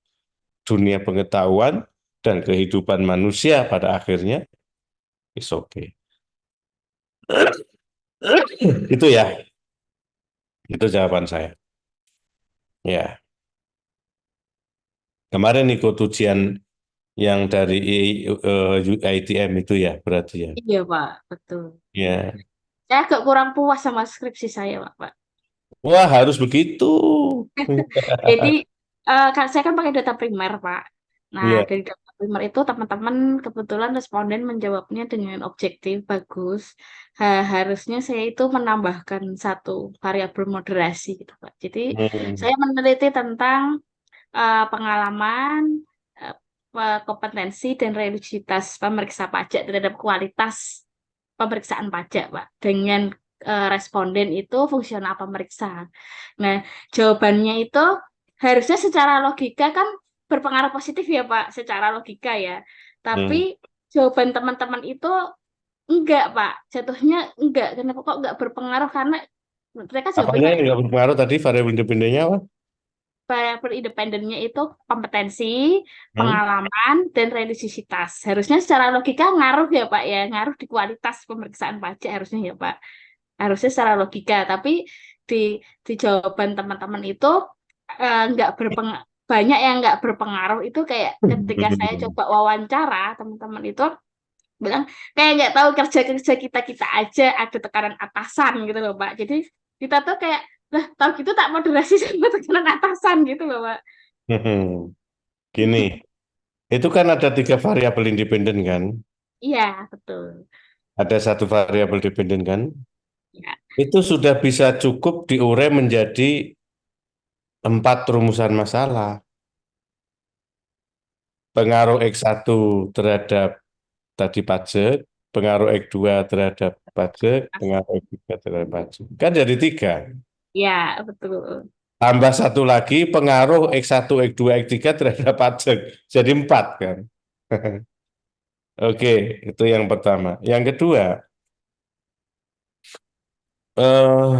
dunia pengetahuan dan kehidupan manusia pada akhirnya is okay. Itu ya, itu jawaban saya. Ya, kemarin ikut ujian yang dari ITM itu ya berarti ya. Iya, Pak, betul. Ya, Saya agak kurang puas sama skripsi saya, Pak. wah harus begitu. Jadi kan saya kan pakai data primer, Pak. Nah, Ya. dari data primer itu teman-teman kebetulan responden menjawabnya dengan objektif bagus. Harusnya saya itu menambahkan satu variabel moderasi gitu, Pak. Jadi Hmm. saya meneliti tentang pengalaman, eh, kompetensi dan religiusitas pemeriksa pajak terhadap kualitas pemeriksaan pajak, Pak. Dengan responden itu fungsional pemeriksa. Nah, jawabannya itu harusnya secara logika kan berpengaruh positif ya, Pak, secara logika ya. Tapi Hmm. jawaban teman-teman itu enggak, Pak. Jatuhnya enggak. Kenapa kok enggak berpengaruh? Karena mereka Apanya jawabannya yang nggak berpengaruh tadi variabel independennya apa? variabel independennya itu kompetensi, Hmm? pengalaman, dan religiusitas. Harusnya secara logika ngaruh ya, Pak ya. Ngaruh di kualitas pemeriksaan pajak harusnya ya, Pak. Harusnya secara logika, tapi di di jawaban teman-teman itu nggak berpengaruh, banyak yang nggak berpengaruh itu kayak ketika saya coba wawancara teman-teman itu bilang kayak nggak tahu kerja kerja kita aja ada tekanan atasan gitu loh Pak. Jadi kita tuh kayak lah tahu gitu tak moderasi sama tekanan atasan gitu loh Pak. Gini, itu kan ada 3 variabel independen kan? Iya betul. Ada 1 variabel dependen kan? Ya, Itu sudah bisa cukup diurai menjadi 4 rumusan masalah. Pengaruh X1 terhadap tadi pajak, pengaruh X2 terhadap pajak, pengaruh X3 terhadap pajak. Kan jadi 3. ya betul. Tambah 1 lagi pengaruh X1, X2, X3 terhadap pajak. Jadi 4 kan. Oke, itu yang pertama. Yang kedua, eh,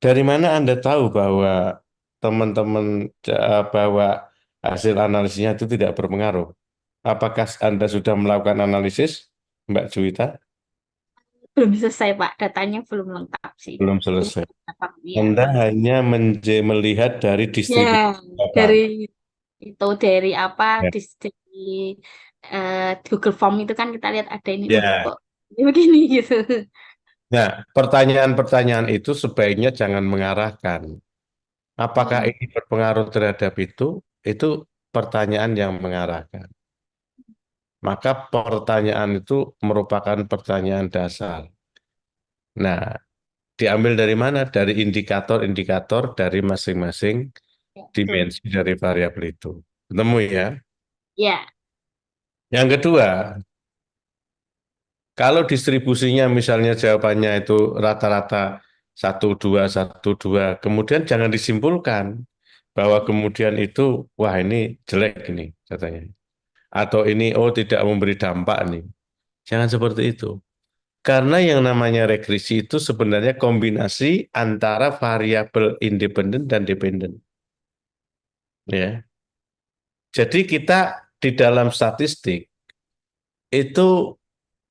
dari mana Anda tahu bahwa teman-teman bahwa hasil analisisnya itu tidak berpengaruh? Apakah Anda sudah melakukan analisis, Mbak Juwita? Belum selesai Pak, datanya belum lengkap sih. Belum Belum selesai. lengkap ya. Anda hanya melihat dari Ya, distribusi data. dari itu dari apa Ya. di Google Form itu kan kita lihat ada ini loh Ya. kok ini begini gitu. Nah, pertanyaan-pertanyaan itu sebaiknya jangan mengarahkan. Apakah Hmm, ini berpengaruh terhadap itu? Itu pertanyaan yang mengarahkan. Maka pertanyaan itu merupakan pertanyaan dasar. Nah, diambil dari mana? Dari indikator-indikator dari masing-masing ya, betul. dimensi dari variabel itu. Ketemu ya? Ya, Yang kedua, kalau distribusinya misalnya jawabannya itu rata-rata 1, 2, 1, 2, kemudian jangan disimpulkan bahwa kemudian itu, wah ini jelek ini katanya. Atau ini, oh tidak memberi dampak nih. Jangan seperti itu. Karena yang namanya regresi itu sebenarnya kombinasi antara variabel independen dan dependen. Ya. Jadi kita di dalam statistik itu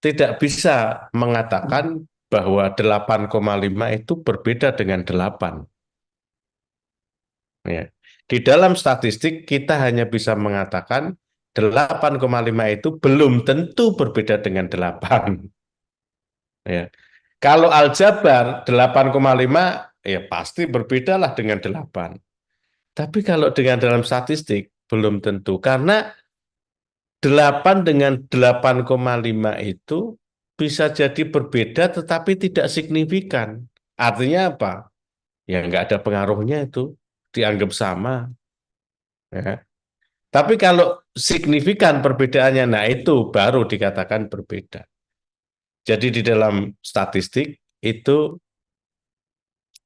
tidak bisa mengatakan bahwa 8,5 itu berbeda dengan 8. Ya. Di dalam statistik kita hanya bisa mengatakan 8,5 itu belum tentu berbeda dengan 8. Ya. Kalau aljabar 8,5 ya pasti berbedalah dengan 8. Tapi kalau dengan dalam statistik belum tentu karena 8 dengan 8,5 itu bisa jadi berbeda tetapi tidak signifikan. Artinya apa? Ya nggak ada pengaruhnya itu, dianggap sama. Ya. Tapi kalau signifikan perbedaannya, nah itu baru dikatakan berbeda. Jadi di dalam statistik itu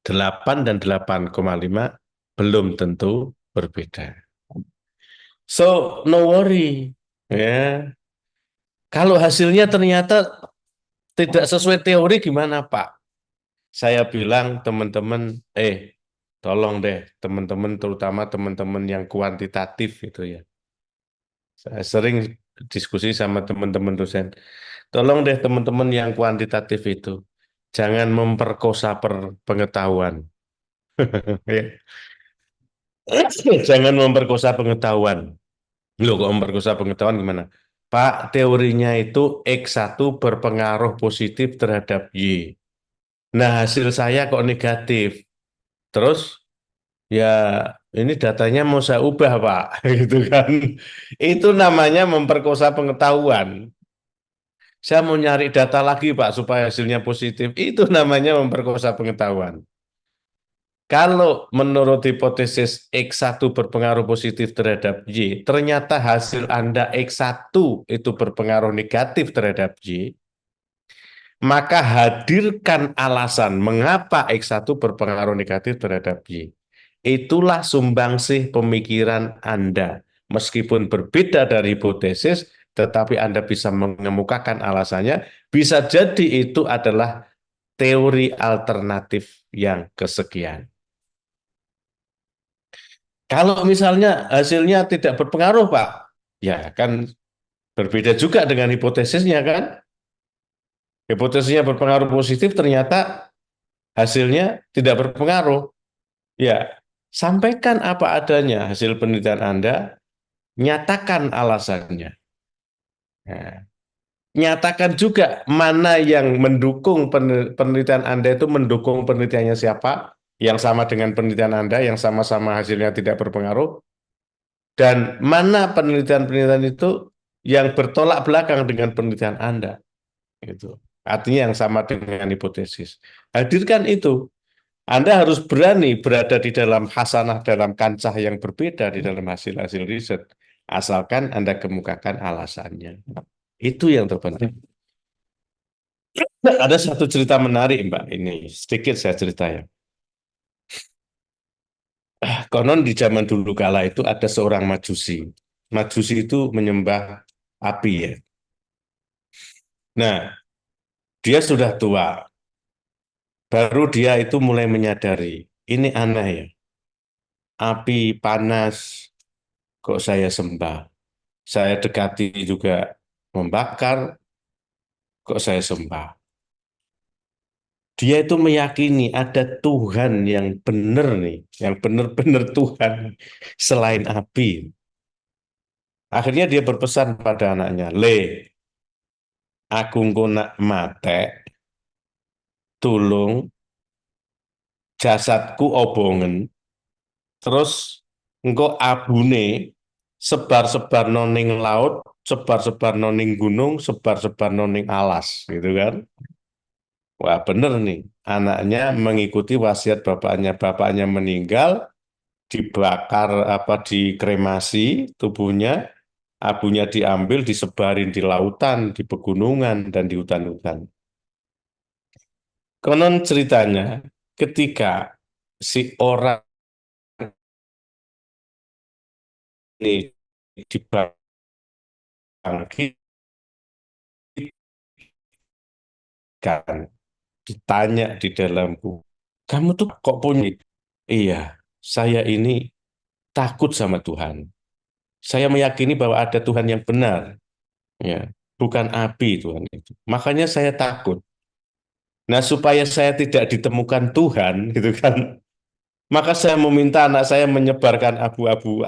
8 dan 8,5 belum tentu berbeda. So, no worry. Ya. Kalau hasilnya ternyata tidak sesuai teori gimana, Pak? Saya bilang teman-teman, tolong deh teman-teman, terutama teman-teman yang kuantitatif itu ya. Saya sering diskusi sama teman-teman dosen. Tolong deh teman-teman yang kuantitatif itu, jangan memperkosa pengetahuan. Ya. Jangan memperkosa pengetahuan. Loh, kok memperkosa pengetahuan gimana? Pak, teorinya itu X1 berpengaruh positif terhadap Y. Nah, hasil saya kok negatif. Terus, ya ini datanya mau saya ubah, Pak. Gitu kan. Itu namanya memperkosa pengetahuan. Saya mau nyari data lagi, Pak, supaya hasilnya positif. Itu namanya memperkosa pengetahuan. Kalau menurut hipotesis X1 berpengaruh positif terhadap Y, ternyata hasil Anda X1 itu berpengaruh negatif terhadap Y, maka hadirkan alasan mengapa X1 berpengaruh negatif terhadap Y. Itulah sumbangsih pemikiran Anda. Meskipun berbeda dari hipotesis, tetapi Anda bisa mengemukakan alasannya, bisa jadi itu adalah teori alternatif yang kesekian. Kalau misalnya hasilnya tidak berpengaruh, Pak, ya kan berbeda juga dengan hipotesisnya kan. Hipotesisnya berpengaruh positif, ternyata hasilnya tidak berpengaruh. Ya, sampaikan apa adanya hasil penelitian Anda, nyatakan alasannya. Nah, nyatakan juga mana yang mendukung penelitian Anda itu mendukung penelitiannya siapa, yang sama dengan penelitian Anda, yang sama-sama hasilnya tidak berpengaruh, dan mana penelitian-penelitian itu yang bertolak belakang dengan penelitian Anda. Itu. Artinya yang sama dengan hipotesis. Hadirkan itu. Anda harus berani berada di dalam hasanah, dalam kancah yang berbeda di dalam hasil-hasil riset. Asalkan Anda kemukakan alasannya. Itu yang terpenting. Ada satu cerita menarik, Mbak. Ini sedikit saya cerita ya. Konon di zaman dulu kala itu ada seorang majusi. Majusi itu menyembah api ya. Nah, dia sudah tua. Baru dia itu mulai menyadari, ini aneh ya. Api panas kok saya sembah. Saya dekati juga membakar, kok saya sembah. Dia itu meyakini ada Tuhan yang benar nih, yang benar-benar Tuhan selain api. Akhirnya dia berpesan pada anaknya, Le, aku engko nak mate, tulung jasadku obongen, terus engko abune sebar-sebar noning laut, sebar-sebar noning gunung, sebar-sebar noning alas, gitu kan? Wah, bener nih. Anaknya mengikuti wasiat bapaknya. Bapaknya meninggal, dibakar apa dikremasi tubuhnya, abunya diambil, disebarin di lautan, di pegunungan dan di hutan-hutan. Konon ceritanya, ketika si orang ini dibangkitkan, ditanya di dalamku, kamu tuh kok punya? Iya, saya ini takut sama Tuhan. Saya meyakini bahwa ada Tuhan yang benar, ya, bukan api Tuhan itu. Makanya saya takut. Nah, supaya saya tidak ditemukan Tuhan, gitu kan, maka saya meminta anak saya menyebarkan abu-abu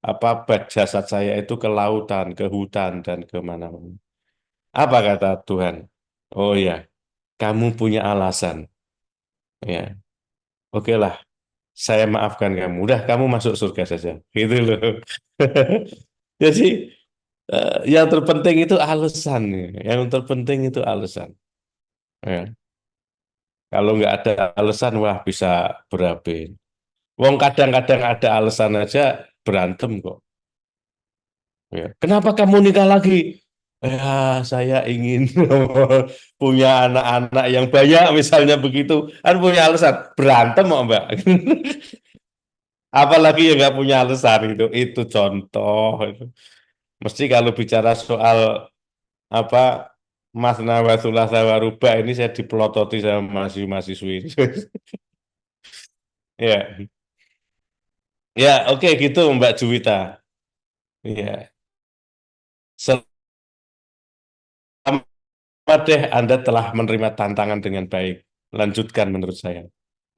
apa jasad saya itu ke lautan, ke hutan dan kemana-mana. Apa kata Tuhan? Oh ya, kamu punya alasan, ya, oke lah, saya maafkan kamu. Udah, kamu masuk surga saja, gitu loh. Jadi yang terpenting itu alasan, yang terpenting itu alasan. Ya. Kalau nggak ada alasan, wah bisa berabe. Wong kadang-kadang ada alasan aja berantem kok. Ya. Kenapa kamu nikah lagi? Ya, saya ingin punya anak-anak yang banyak, misalnya begitu. Kan punya alasan berantem, kok, Mbak. Apalagi yang nggak punya alasan itu contoh. Itu. Mesti kalau bicara soal apa Mas Nawatullah Sawaruba ini saya dipelototi sama mahasiswi. Ya, ya oke gitu Mbak Juwita. Ya, selamat deh Anda telah menerima tantangan dengan baik. Lanjutkan menurut saya.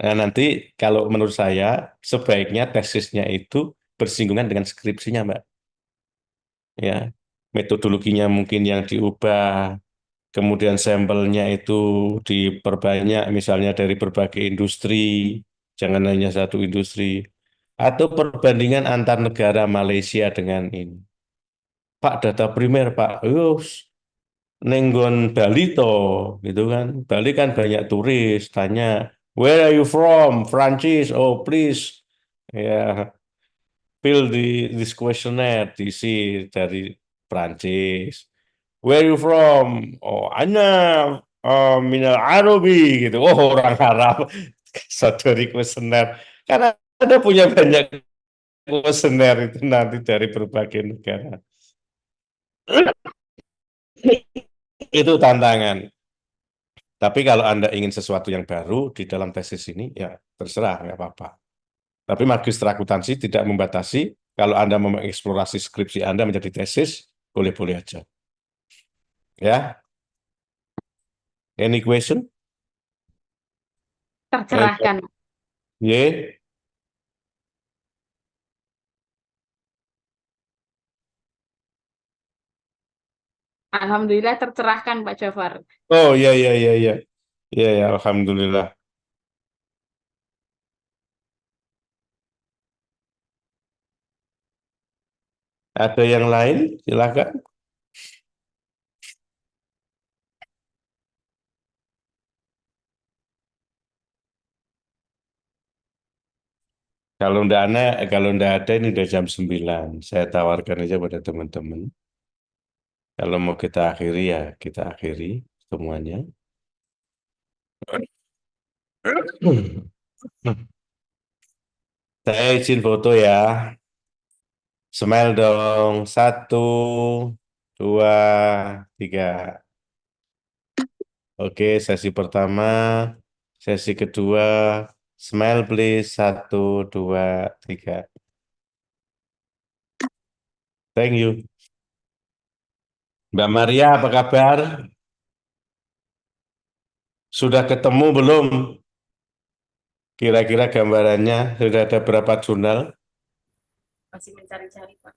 Nah, nanti kalau menurut saya sebaiknya tesisnya itu bersinggungan dengan skripsinya Mbak. Ya, metodologinya mungkin yang diubah, kemudian sampelnya itu diperbanyak misalnya dari berbagai industri, jangan hanya satu industri, atau perbandingan antar negara Malaysia dengan ini. Pak, data primer Pak, nenggon Bali toh, gitu kan. Bali kan banyak turis, tanya, where are you from? Prancis, oh please, ya, fill this questionnaire, diisi dari Prancis. Where you from? Oh, Ana minal Arabi gitu. Oh, orang Arab. Saudari kuesioner. Karena ada punya banyak kuesioner itu nanti dari berbagai negara. Itu tantangan. Tapi kalau Anda ingin sesuatu yang baru di dalam tesis ini, ya terserah, nggak apa-apa. Tapi magister akuntansi tidak membatasi kalau Anda mau mengeksplorasi skripsi Anda menjadi tesis, boleh-boleh aja. Ya, any question? Tercerahkan. Y. Alhamdulillah tercerahkan Pak Jafar. Oh, iya, iya, iya, iya. Iya, ya, Alhamdulillah. Ada yang lain? Silakan. Kalau ndak ada ini udah jam 9. Saya tawarkan aja pada teman-teman. Kalau mau kita akhiri ya kita akhiri semuanya. Saya izin foto ya. Smile dong. 1, 2, 3. Oke, sesi pertama. Sesi kedua. Smile please. 1, 2, 3. Thank you. Mbak Maria, apa kabar? Sudah ketemu belum? Kira-kira gambarannya sudah ada berapa jurnal? Masih mencari-cari, Pak.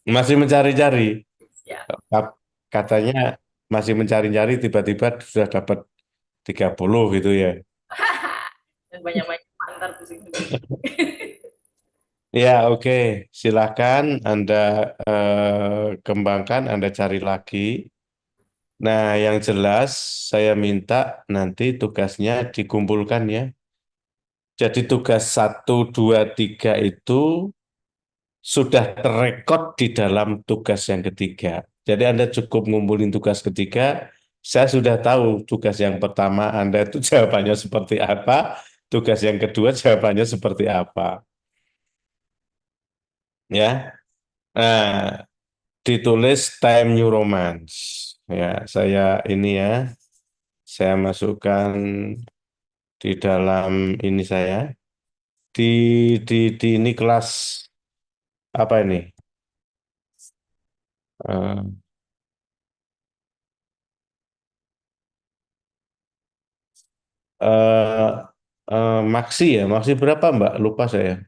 Masih mencari-cari. Ya. Katanya masih mencari-cari tiba-tiba sudah dapat 30 gitu ya. Dan banyak-banyak antar pusing. Ya, oke. Silakan Anda kembangkan, Anda cari lagi. Nah, yang jelas saya minta nanti tugasnya dikumpulkan ya. Jadi tugas 1, 2, 3 itu sudah terekod di dalam tugas yang ketiga. Jadi Anda cukup ngumpulin tugas ketiga, saya sudah tahu tugas yang pertama Anda itu jawabannya seperti apa, tugas yang kedua jawabannya seperti apa. Ya, nah, ditulis Time New Romance. Ya, saya ini ya, saya masukkan di dalam ini saya di di ini kelas apa ini? Eh, eh, Maksi ya, Maksi berapa Mbak? Lupa saya.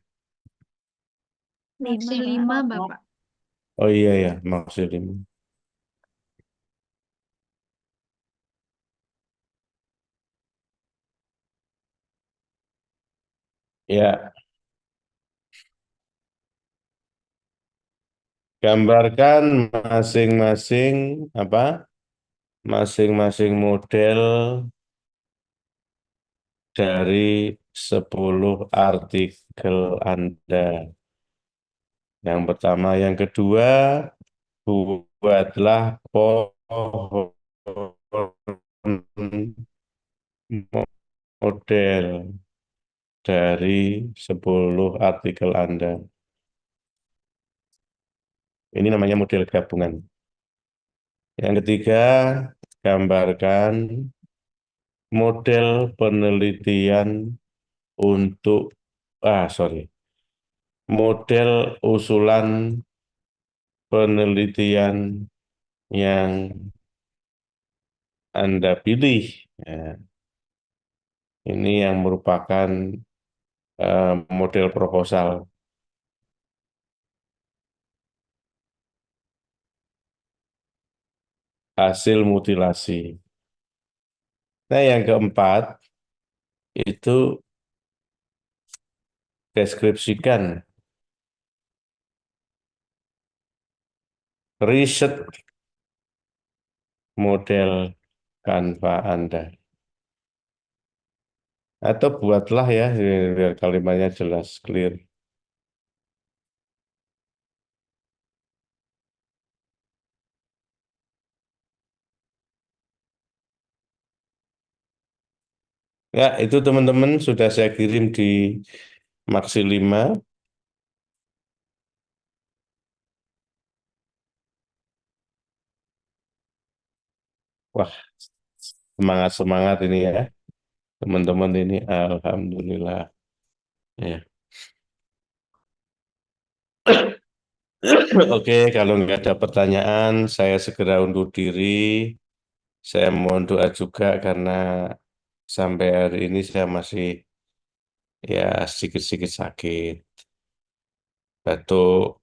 Maksi 5, Bapak. Oh iya ya, Maksi 5. Ya, gambarkan masing-masing apa? Masing-masing model dari 10 artikel Anda. Yang pertama, yang kedua, buatlah pohon model dari 10 artikel Anda. Ini namanya model gabungan. Yang ketiga, gambarkan model penelitian untuk, sorry, model usulan penelitian yang Anda pilih. Ya, ini yang merupakan model proposal. Hasil mutilasi. Nah, yang keempat itu deskripsikan riset model Canva Anda. Atau buatlah ya, biar kalimatnya jelas, clear. Ya, itu teman-teman sudah saya kirim di Maksi 5. Wah, semangat-semangat ini ya. Teman-teman ini, Alhamdulillah. Ya. Oke, kalau nggak ada pertanyaan, saya segera undur diri. Saya mohon doa juga karena sampai hari ini saya masih Ya sedikit-sedikit sakit, batuk,